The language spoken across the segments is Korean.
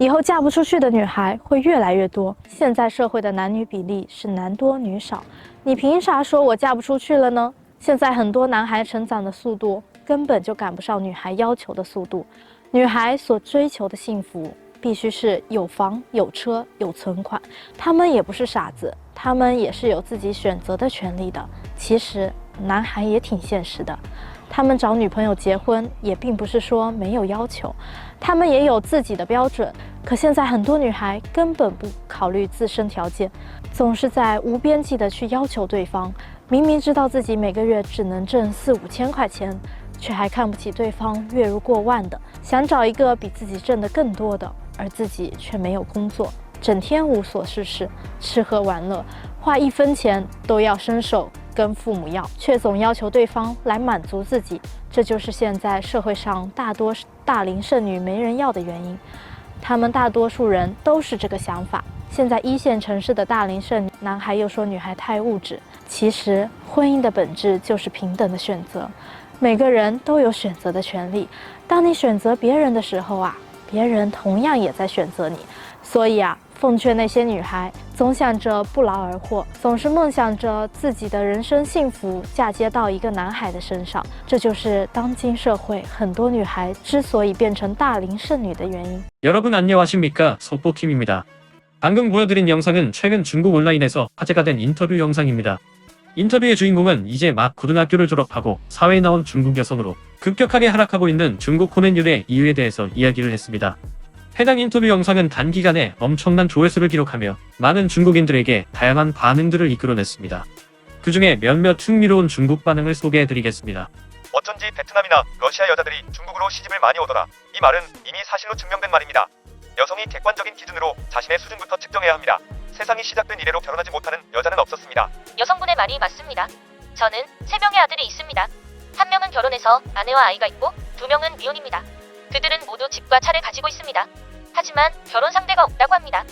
以后嫁不出去的女孩会越来越多。现在社会的男女比例是男多女少，你凭啥说我嫁不出去了呢？现在很多男孩成长的速度根本就赶不上女孩要求的速度。女孩所追求的幸福必须是有房有车有存款，他们也不是傻子，他们也是有自己选择的权利的。其实男孩也挺现实的，他们找女朋友结婚也并不是说没有要求，他们也有自己的标准。可现在很多女孩根本不考虑自身条件，总是在无边际的去要求对方，明明知道自己每个月只能挣4、5千块钱，却还看不起对方月入过万的，想找一个比自己挣得更多的，而自己却没有工作，整天无所事事，吃喝玩乐，花1分钱都要伸手跟父母要，却总要求对方来满足自己。这就是现在社会上大多大龄剩女没人要的原因。他们大多数人都是这个想法。现在1线城市的大龄剩女，男孩又说女孩太物质。其实婚姻的本质就是平等的选择，每个人都有选择的权利。当你选择别人的时候啊，别人同样也在选择你。所以啊，奉劝那些女孩总想着不劳而获，总是梦想着自己的人生幸福嫁接到一个男孩的身上，这就是当今社会很多女孩之所以变成大龄剩女的原因。 여러분 안녕하십니까? 속보킴입니다. 방금 보여드린 영상은 최근 중국 온라인에서 화제가 된 인터뷰 영상입니다. 인터뷰의 주인공은 이제 막 고등학교를 졸업하고 사회에 나온 중국 여성으로 급격하게 하락하고 있는 중국 혼인율의 이유에 대해서 이야기를 했습니다. 해당 인터뷰 영상은 단기간에 엄청난 조회수를 기록하며 많은 중국인들에게 다양한 반응들을 이끌어냈습니다. 그 중에 몇몇 흥미로운 중국 반응을 소개해드리겠습니다. 어쩐지 베트남이나 러시아 여자들이 중국으로 시집을 많이 오더라. 이 말은 이미 사실로 증명된 말입니다. 여성이 객관적인 기준으로 자신의 수준부터 측정해야 합니다. 세상이 시작된 이래로 결혼하지 못하는 여자는 없었습니다. 여성분의 말이 맞습니다. 저는 3명의 아들이 있습니다. 1명은 결혼해서 아내와 아이가 있고 2명은 미혼입니다. 그들은 모두 집과 차를 가지고 있습니다. 하지만 결혼 상대가 없다고 합니다.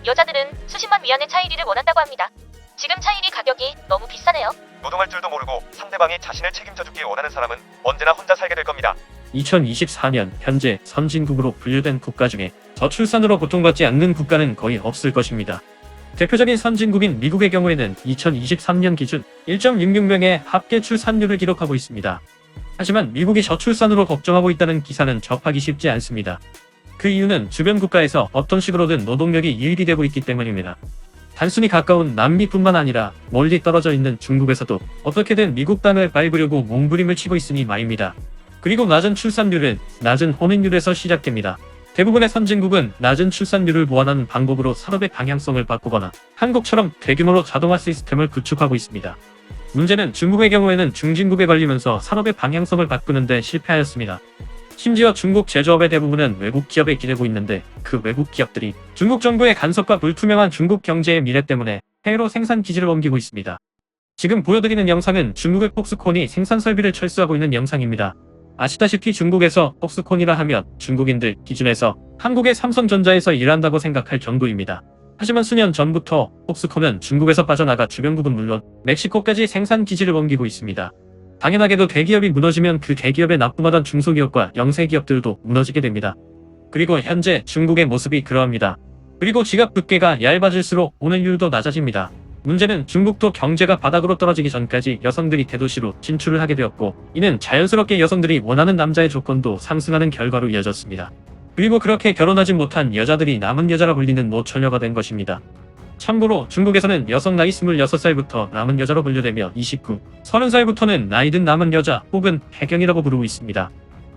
여자들은 수십만 위안의 차이리를 원한다고 합니다. 지금 차이리 가격이 너무 비싸네요. 노동할 줄도 모르고 상대방이 자신을 책임져주길 원하는 사람은 언제나 혼자 살게 될 겁니다. 2024년 현재 선진국으로 분류된 국가 중에 저출산으로 고통받지 않는 국가는 거의 없을 것입니다. 대표적인 선진국인 미국의 경우에는 2023년 기준 1.66명의 합계 출산율을 기록하고 있습니다. 하지만 미국이 저출산으로 걱정하고 있다는 기사는 접하기 쉽지 않습니다. 그 이유는 주변 국가에서 어떤 식으로든 노동력이 유입이 되고 있기 때문입니다. 단순히 가까운 남미뿐만 아니라 멀리 떨어져 있는 중국에서도 어떻게든 미국 땅을 밟으려고 몸부림을 치고 있으니 말입니다. 그리고 낮은 출산율은 낮은 혼인율에서 시작됩니다. 대부분의 선진국은 낮은 출산율을 보완하는 방법으로 산업의 방향성을 바꾸거나 한국처럼 대규모로 자동화 시스템을 구축하고 있습니다. 문제는 중국의 경우에는 중진국에 걸리면서 산업의 방향성을 바꾸는데 실패하였습니다. 심지어 중국 제조업의 대부분은 외국 기업에 기대고 있는데 그 외국 기업들이 중국 정부의 간섭과 불투명한 중국 경제의 미래 때문에 해외로 생산 기지를 옮기고 있습니다. 지금 보여드리는 영상은 중국의 폭스콘이 생산 설비를 철수하고 있는 영상입니다. 아시다시피 중국에서 폭스콘이라 하면 중국인들 기준에서 한국의 삼성전자에서 일한다고 생각할 정도입니다. 하지만 수년 전부터 폭스콘은 중국에서 빠져나가 주변국은 물론 멕시코까지 생산 기지를 옮기고 있습니다. 당연하게도 대기업이 무너지면 그 대기업에 납품하던 중소기업과 영세기업들도 무너지게 됩니다. 그리고 현재 중국의 모습이 그러합니다. 그리고 지갑 두께가 얇아질수록 혼인율도 낮아집니다. 문제는 중국도 경제가 바닥으로 떨어지기 전까지 여성들이 대도시로 진출을 하게 되었고, 이는 자연스럽게 여성들이 원하는 남자의 조건도 상승하는 결과로 이어졌습니다. 그리고 그렇게 결혼하지 못한 여자들이 남은 여자라 불리는 노처녀가 된 것입니다. 참고로 중국에서는 여성 나이 26살부터 남은 여자로 분류되며 29, 30살부터는 나이든 남은 여자 혹은 해경이라고 부르고 있습니다.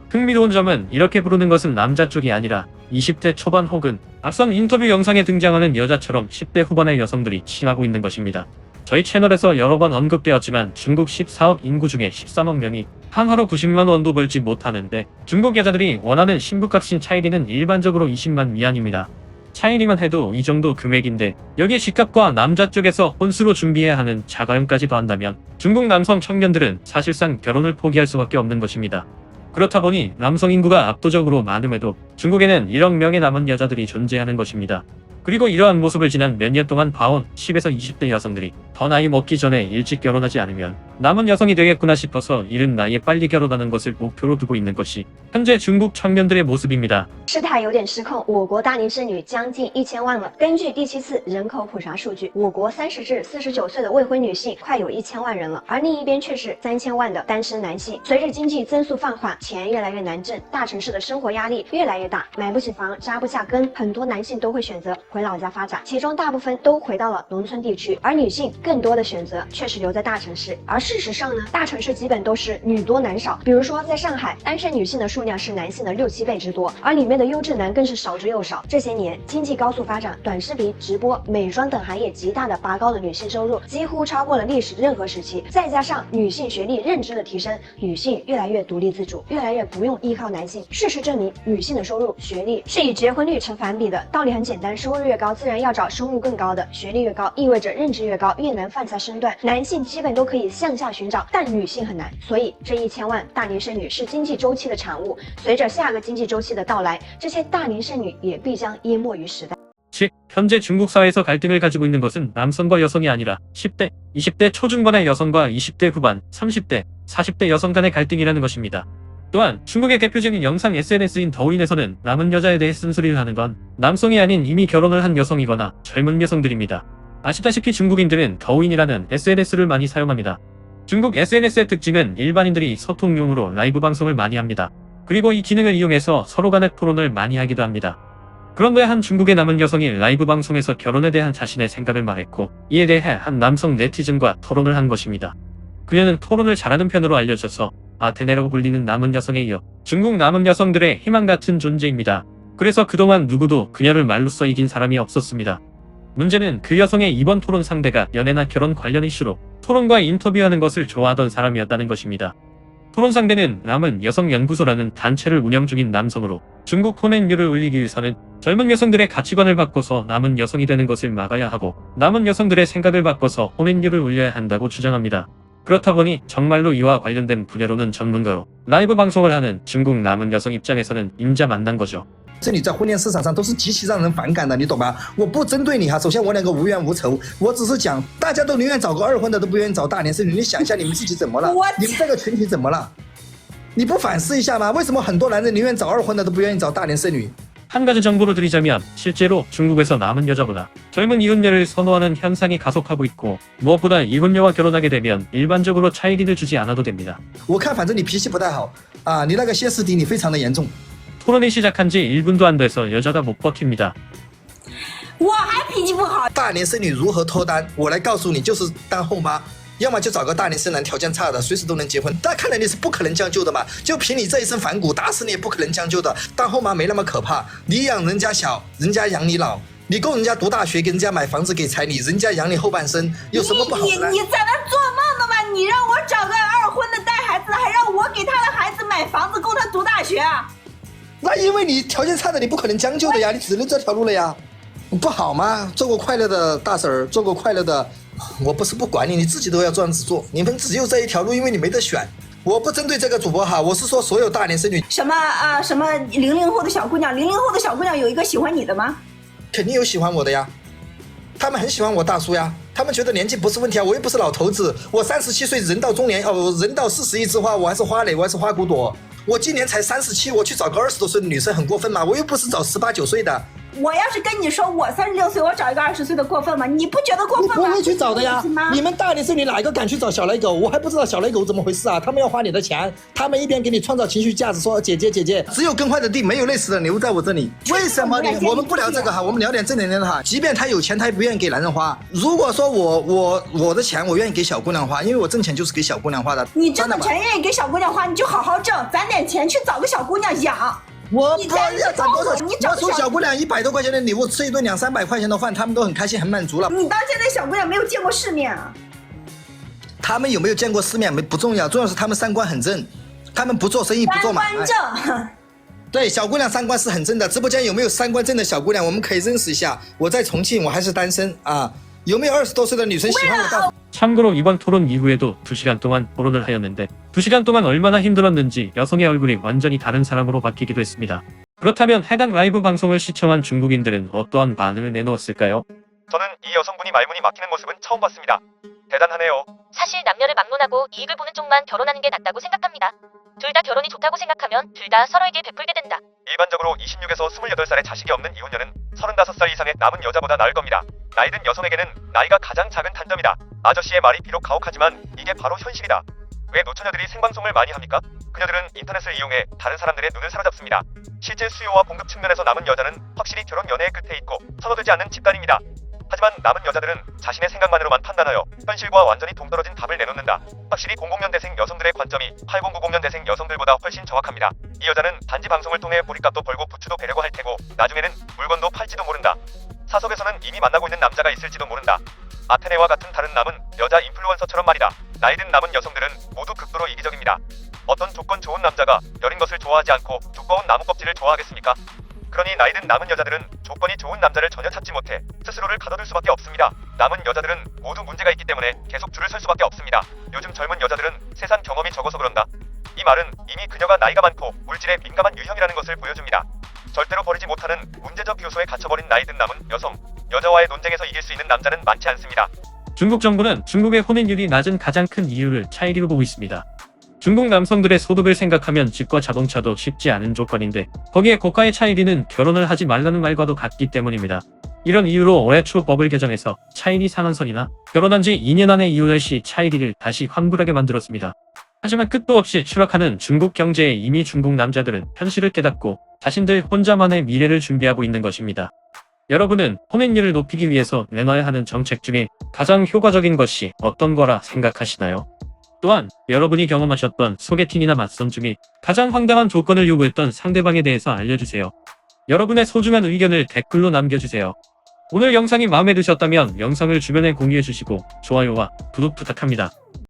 흥미로운 점은 이렇게 부르는 것은 남자 쪽이 아니라 20대 초반 혹은 앞선 인터뷰 영상에 등장하는 여자처럼 10대 후반의 여성들이 칭하고 있는 것입니다. 저희 채널에서 여러 번 언급되었지만 중국 14억 인구 중에 13억 명이 한 하루 90만 원도 벌지 못하는데, 중국 여자들이 원하는 신부값인 차이리는 일반적으로 20만 위안입니다. 차이리만 해도 이 정도 금액인데 여기에 집값과 남자 쪽에서 혼수로 준비해야 하는 자가용까지 더한다면 중국 남성 청년들은 사실상 결혼을 포기할 수밖에 없는 것입니다. 그렇다 보니 남성 인구가 압도적으로 많음에도 중국에는 1억 명의 남은 여자들이 존재하는 것입니다. 그리고 이러한 모습을 지난 몇 년 동안 봐온 10에서 20대 여성들이 더 나이 먹기 전에 일찍 결혼하지 않으면 남은 여성이 되겠구나 싶어서 이른 나이에 빨리 결혼하는 것을 목표로 두고 있는 것이 현재 중국 청년들의 모습입니다. 事态有点失控，我国大龄剩女将近1000万了。根据第7次人口普查数据，我国30至49岁的未婚女性快有1000万人了，而另一边却是3000万的单身男性。随着经济增速放缓，钱越来越难挣，大城市的生活压力越来越大，买不起房，扎不下根，很多男性都会选择回老家发展，其中大部分都回到了农村地区，而女性更多的选择却是留在大城市。而事实上呢，大城市基本都是女多男少，比如说在上海，单身女性的数量是男性的6、7倍之多，而里面的优质男更是少之又少。这些年经济高速发展，短视频、直播、美妆等行业极大的拔高了女性收入，几乎超过了历史任何时期。再加上女性学历认知的提升，女性越来越独立自主，越来越不用依靠男性。事实证明，女性的收入、学历是与结婚率成反比的。道理很简单，收入越高，自然要找收入更高的；学历越高，意味着认知越高，越难放下身段。男性基本都可以向下寻找，但女性很难。所以这1000万大龄剩女是经济周期的产物。随着下个经济周期的到来，这些大龄剩女也必将淹没于时代。 즉, 현재 중국 사회에서 갈등을 가지고 있는 것은 남성과 여성이 아니라 10대, 20대 초중반의 여성과 20대 후반, 30대, 40대 여성 간의 갈등이라는 것입니다. 또한 중국의 대표적인 영상 SNS인 더우인에서는 남은 여자에 대해 쓴소리를 하는 건 남성이 아닌 이미 결혼을 한 여성이거나 젊은 여성들입니다. 아시다시피 중국인들은 더우인이라는 SNS를 많이 사용합니다. 중국 SNS의 특징은 일반인들이 소통용으로 라이브 방송을 많이 합니다. 그리고 이 기능을 이용해서 서로 간의 토론을 많이 하기도 합니다. 그런데 한 중국의 남은 여성이 라이브 방송에서 결혼에 대한 자신의 생각을 말했고 이에 대해 한 남성 네티즌과 토론을 한 것입니다. 그녀는 토론을 잘하는 편으로 알려져서 아테네라고 불리는 남은 여성에 이어 중국 남은 여성들의 희망 같은 존재입니다. 그래서 그동안 누구도 그녀를 말로써 이긴 사람이 없었습니다. 문제는 그 여성의 이번 토론 상대가 연애나 결혼 관련 이슈로 토론과 인터뷰하는 것을 좋아하던 사람이었다는 것입니다. 토론 상대는 남은 여성연구소라는 단체를 운영 중인 남성으로 중국 혼인율을 올리기 위해서는 젊은 여성들의 가치관을 바꿔서 남은 여성이 되는 것을 막아야 하고 남은 여성들의 생각을 바꿔서 혼인율을 올려야 한다고 주장합니다. 그렇다 보니 정말로 이와 관련된 분야로는 전문가로 라이브 방송을 하는 중국 남은 여성 입장에서는 임자 만난 거죠. 这里在婚恋市场上都是极其让人反感的，你懂吧？我不针对你哈，首先我两个无冤无仇，我只是讲，大家都宁愿找个二婚的，都不愿意找大龄剩女。你想一下，你们自己怎么了？你们这个群体怎么了？你不反思一下吗？为什么很多男人宁愿找二婚的，都不愿意找大龄剩女？ 한 가지 정보를 드리자면 실제로 중국에서 남은 여자보다 젊은 이혼녀를 선호하는 현상이 가속하고 있고 무엇보다 이혼녀와 결혼하게 되면 일반적으로 차익인을 주지 않아도 됩니다. 我看反正你脾气不太好啊，你那个歇斯底里非常的严重。 토론이 시작한 지 1분도 안 돼서 여자가 못 버팁니다. 我还脾气不好。大龄剩女如何脱单？我来告诉你，就是当后妈。 要么就找个大龄剩男，条件差的，随时都能结婚。但看来你是不可能将就的嘛，就凭你这一身反骨，打死你也不可能将就的。当后妈没那么可怕，你养人家小，人家养你老，你供人家读大学，给人家买房子给彩礼，人家养你后半生，有什么不好的呢？你在那做梦呢吧？你让我找个二婚的带孩子，还让我给他的孩子买房子供他读大学啊？那因为你条件差的，你不可能将就的呀，你只能这条路了呀，不好吗？做过快乐的大婶儿，做过快乐的。 我不是不管你，你自己都要这样子做。你们只有这一条路，因为你没得选。我不针对这个主播哈，我是说所有大龄剩女。什么什么00后的小姑娘，00后的小姑娘有一个喜欢你的吗？肯定有喜欢我的呀，他们很喜欢我大叔呀，他们觉得年纪不是问题啊，我又不是老头子，我37岁人到中年哦，人到40一枝花，我还是花蕾，我还是花骨朵。我今年才37，我去找个20多岁的女生很过分吗？我又不是找18、19岁的。 我要是跟你说我36岁，我找一个20岁的过分吗？你不觉得过分吗？我不会去找的呀。你们大龄剩女哪一个敢去找小奶狗？我还不知道小奶狗怎么回事啊！他们要花你的钱，他们一边给你创造情绪价值，说姐姐姐姐，只有更坏的地，没有累死的牛在我这里。为什么你？我们不聊这个哈，我们聊点正能量的哈。即便他有钱，他也不愿意给男人花。如果说我的钱我愿意给小姑娘花，因为我挣钱就是给小姑娘花的。你挣的钱愿意给小姑娘花，你就好好挣，攒点钱去找个小姑娘养。 我不要攒多少？我送小姑娘100多块钱的礼物，吃一顿200、300块钱的饭，他们都很开心、很满足了。你到现在小姑娘没有见过世面啊？他们有没有见过世面不重要，重要是他们三观很正，他们不做生意不做买卖。三观正。对，小姑娘三观是很正的。直播间有没有三观正的小姑娘？我们可以认识一下。我在重庆，我还是单身啊。有没有20多岁的女生喜欢我？ 참고로 이번 토론 이후에도 2시간 동안 토론을 하였는데 2시간 동안 얼마나 힘들었는지 여성의 얼굴이 완전히 다른 사람으로 바뀌기도 했습니다. 그렇다면 해당 라이브 방송을 시청한 중국인들은 어떠한 반응을 내놓았을까요? 저는 이 여성분이 말문이 막히는 모습은 처음 봤습니다. 대단하네요. 사실 남녀를 막론하고 이익을 보는 쪽만 결혼하는 게 낫다고 생각합니다. 둘 다 결혼이 좋다고 생각하면 둘 다 서로에게 베풀게 된다. 일반적으로 26에서 28살의 자식이 없는 이혼녀는 35살 이상의 남은 여자보다 나을 겁니다. 나이든 여성에게는 나이가 가장 작은 단점이다. 아저씨의 말이 비록 가혹하지만 이게 바로 현실이다. 왜 노처녀들이 생방송을 많이 합니까? 그녀들은 인터넷을 이용해 다른 사람들의 눈을 사로잡습니다. 실제 수요와 공급 측면에서 남은 여자는 확실히 결혼 연애의 끝에 있고 선호되지 않는 집단입니다. 하지만 남은 여자들은 자신의 생각만으로만 판단하여 현실과 완전히 동떨어진 답을 내놓는다. 확실히 00년대생 여성들의 관점이 8090년대생 여성들보다 훨씬 정확합니다. 이 여자는 단지 방송을 통해 보리값도 벌고 부추도 베려고 할 테고 나중에는 물건도 팔지도 모른다. 사석에서는 이미 만나고 있는 남자가 있을지도 모른다. 아테네와 같은 다른 남은 여자 인플루언서처럼 말이다. 나이든 남은 여성들은 모두 극도로 이기적입니다. 어떤 조건 좋은 남자가 여린 것을 좋아하지 않고 두꺼운 나무 껍질을 좋아하겠습니까? 그러니 나이든 남은 여자들은 조건이 좋은 남자를 전혀 찾지 못해 스스로를 가둬둘 수밖에 없습니다. 남은 여자들은 모두 문제가 있기 때문에 계속 줄을 설 수밖에 없습니다. 요즘 젊은 여자들은 세상 경험이 적어서 그런다. 이 말은 이미 그녀가 나이가 많고 물질에 민감한 유형이라는 것을 보여줍니다. 절대로 버리지 못하는 문제적 요소에 갇혀버린 나이든 남은 여성, 여자와의 논쟁에서 이길 수 있는 남자는 많지 않습니다. 중국 정부는 중국의 혼인율이 낮은 가장 큰 이유를 차이리로 보고 있습니다. 중국 남성들의 소득을 생각하면 집과 자동차도 쉽지 않은 조건인데 거기에 고가의 차이리는 결혼을 하지 말라는 말과도 같기 때문입니다. 이런 이유로 올해 초 법을 개정해서 차이리 상한선이나 결혼한 지 2년 안에 이혼할 시 차이리를 다시 환불하게 만들었습니다. 하지만 끝도 없이 추락하는 중국 경제에 이미 중국 남자들은 현실을 깨닫고 자신들 혼자만의 미래를 준비하고 있는 것입니다. 여러분은 혼인율을 높이기 위해서 내놔야 하는 정책 중에 가장 효과적인 것이 어떤 거라 생각하시나요? 또한 여러분이 경험하셨던 소개팅이나 맞선 중에 가장 황당한 조건을 요구했던 상대방에 대해서 알려주세요. 여러분의 소중한 의견을 댓글로 남겨주세요. 오늘 영상이 마음에 드셨다면 영상을 주변에 공유해주시고 좋아요와 구독 부탁합니다.